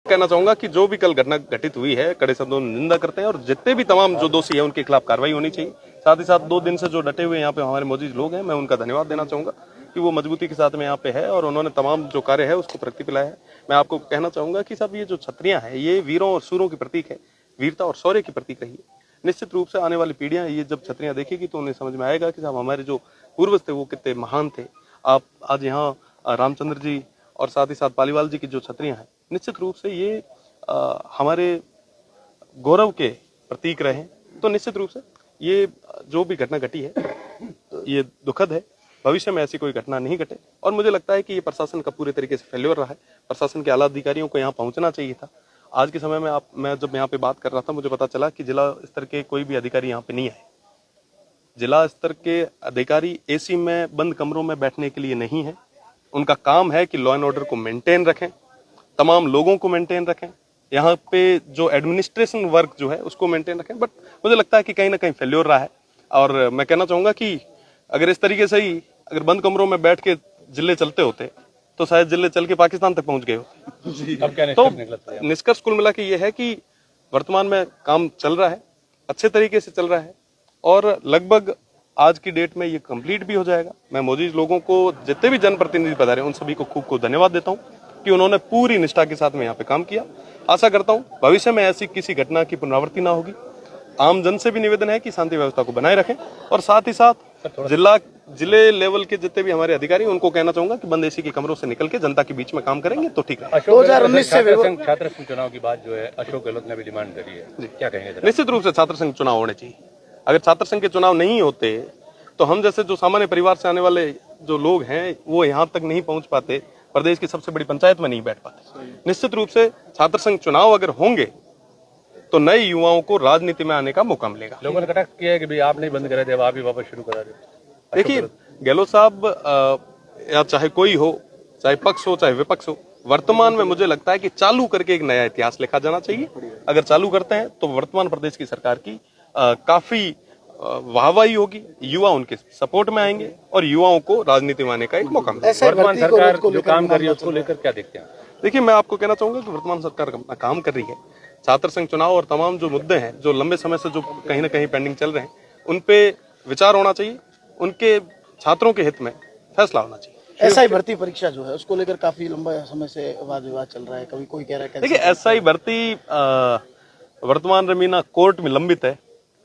कहना चाहूंगा कि जो भी कल घटना घटित हुई है कड़े शब्दों में निंदा करते हैं और जितने भी तमाम जो दोषी है उनके खिलाफ कार्रवाई होनी चाहिए। साथ ही साथ 2 दिन से जो डटे हुए यहाँ पे हमारे मौजूद लोग हैं, मैं उनका धन्यवाद देना चाहूंगा कि वो मजबूती के साथ में यहाँ पे है और उन्होंने तमाम जो कार्य है उसको प्रगति पिलाया है। मैं आपको कहना चाहूंगा कि साहब ये जो छतरियां हैं ये वीरों और सूरों की प्रतीक है, वीरता और शौर्य की प्रतीक रही है। निश्चित रूप से आने वाली पीढ़ियां ये जब छतरियां देखेगी तो उन्हें समझ में आएगा कि साहब हमारे जो पूर्वज थे वो कितने महान थे। आप आज यहाँ रामचंद्र जी और साथ ही साथ पालीवाल जी की जो छतरियां हैं, निश्चित रूप से ये हमारे गौरव के प्रतीक रहे। तो निश्चित रूप से ये जो भी घटना घटी है ये दुखद है। भविष्य में ऐसी कोई घटना नहीं घटे और मुझे लगता है कि ये प्रशासन का पूरे तरीके से फेल्योर रहा है। प्रशासन के आला अधिकारियों को यहाँ पहुंचना चाहिए था। आज के समय में मैं जब यहाँ पे बात कर रहा था मुझे पता चला कि जिला स्तर के कोई भी अधिकारी यहाँ पे नहीं आए। जिला स्तर के अधिकारी एसी में बंद कमरों में बैठने के लिए नहीं है। उनका काम है कि लॉ एंड ऑर्डर को मेंटेन रखें, तमाम लोगों को मेंटेन रखें, यहाँ पे जो एडमिनिस्ट्रेशन वर्क जो है उसको मेंटेन रखें। बट मुझे लगता है कि कहीं ना कहीं फेल्योर रहा है और मैं कहना चाहूंगा कि अगर इस तरीके से ही अगर बंद कमरों में बैठ के जिले चलते होते तो शायद जिले चल के पाकिस्तान तक पहुंच गए होते। अब क्या तो निष्कर्ष कुल मिला के ये है कि वर्तमान में काम चल रहा है, अच्छे तरीके से चल रहा है और लगभग आज की डेट में ये कंप्लीट भी हो जाएगा। मैं मौजूद लोगों को जितने भी जनप्रतिनिधि पधारे उन सभी को खूब धन्यवाद देता हूँ कि उन्होंने पूरी निष्ठा के साथ में यहाँ पे काम किया। आशा करता हूँ भविष्य में ऐसी किसी घटना की पुनरावृत्ति ना होगी। आम जन से भी निवेदन है कि शांति व्यवस्था को बनाए रखें और साथ ही साथ जिले लेवल के जितने भी हमारे अधिकारी उनको कहना चाहूंगा कि बंद एसी के कमरों से निकल के जनता के बीच में काम करेंगे तो ठीक है। 2019 से छात्र संघ चुनाव की बात जो है अशोक गहलोत ने भी डिमांड करी है, क्या कहेंगे? निश्चित रूप से छात्र संघ चुनाव होने चाहिए। अगर छात्र संघ के चुनाव नहीं होते तो हम जैसे जो सामान्य परिवार से आने वाले जो लोग हैं वो यहाँ तक नहीं पहुंच पाते, प्रदेश की सबसे बड़ी पंचायत में नहीं बैठ पाते। निश्चित रूप से छात्र संघ चुनाव अगर होंगे तो नए युवाओं को राजनीति में आने का मौका मिलेगा। लोगों ने कटाक्ष किया है कि भाई आप नहीं बंद करा दे, आप ही वापस शुरू करा दे। देखिए गहलोत साहब या चाहे कोई हो, चाहे पक्ष हो चाहे विपक्ष हो, वर्तमान में मुझे लगता है कि चालू करके एक नया इतिहास लिखा जाना चाहिए। अगर चालू करते हैं तो वर्तमान प्रदेश की सरकार की काफी वाहवाही होगी, युवा उनके सपोर्ट में आएंगे और युवाओं को राजनीति में आने का एक मौका मिलेगा। वर्तमान सरकार जो काम कर रही है उसको लेकर क्या देखते हैं? देखिए मैं आपको कहना चाहूंगा कि वर्तमान सरकार अपना काम कर रही है। छात्र संघ चुनाव और तमाम जो मुद्दे हैं जो लंबे समय से जो कहीं ना कहीं पेंडिंग चल रहे हैं उन पे विचार होना चाहिए, उनके छात्रों के हित में फैसला होना चाहिए। एसआई भर्ती परीक्षा जो है उसको लेकर काफी लंबा समय से वाद विवाद चल रहा है। कभी कोई कह रहा है देखिए एसआई भर्ती वर्तमान रमीना कोर्ट में लंबित है।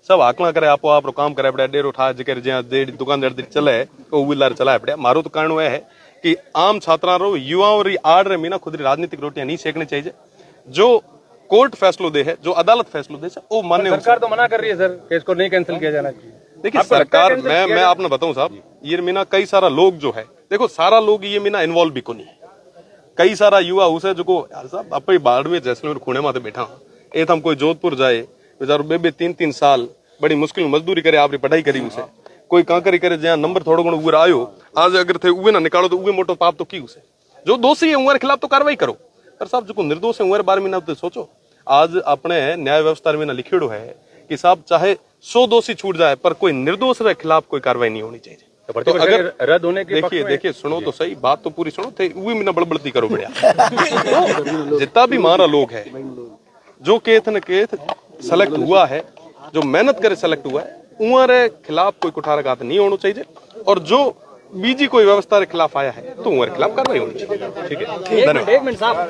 सब आकलन करे आप काम करे पड़ा डेर उठा जिकर ज्यादा देर दुकानदार चले वो विलार चलाए पड़ा। मारो तो कारण वह है कि आम छात्रा रो युवाओं री आड़ रे मीना खुद राजनीतिक रोटियां नहीं सेकनी चाहिए। जो कोर्ट फैसलो दे है, जो अदालत फैसलो दे है वो मान्य। सरकार तो मना कर रही है सर कि इसको नहीं कैंसिल किया जाना चाहिए। देखिए सरकार मैं आपने बताऊं साहब ये मीना कई सारा लोग जो है, देखो सारा लोग ये मीना इन्वॉल्व भी को नहीं है। कई सारा युवा उसे जो यार साहब आप बाड़मेर जैसलमेर खूणे माते बैठा ये हम कोई जोधपुर जाए बेचारो 2-3 साल बड़ी मुश्किल मजदूरी करे आपरी पढ़ाई करी उसे कोई कांकरी करे जहाँ नंबर थोड़ा गुण उगर आयो आज अगर थे उगे ना निकालो तो उगे मोटो पाप तो की उसे जो दोषी है उनके खिलाफ तो कार्रवाई करो। पर साहब जो निर्दोष है उनके बारे में ना तो सोचो। आज अपने न्याय व्यवस्था में ना लिखेड़ो है कि साहब चाहे 100 दोषी छूट जाए पर कोई निर्दोष के खिलाफ कोई कार्रवाई नहीं होनी चाहिए। तो अगर रद्द होने के देखिए सुनो तो सही बात तो पूरी सुनो थे वही में बड़बड़ती करो बढ़िया। तो जितना भी हमारा लोग है जो केथ न केथ सेलेक्ट हुआ है, जो मेहनत करे सेलेक्ट हुआ है उनके खिलाफ कोई कुठाराघात नहीं होना चाहिए और जो बीजी कोई व्यवस्था के खिलाफ आया है तो उनके खिलाफ कार्रवाई होनी चाहिए। ठीक है, धन्यवाद।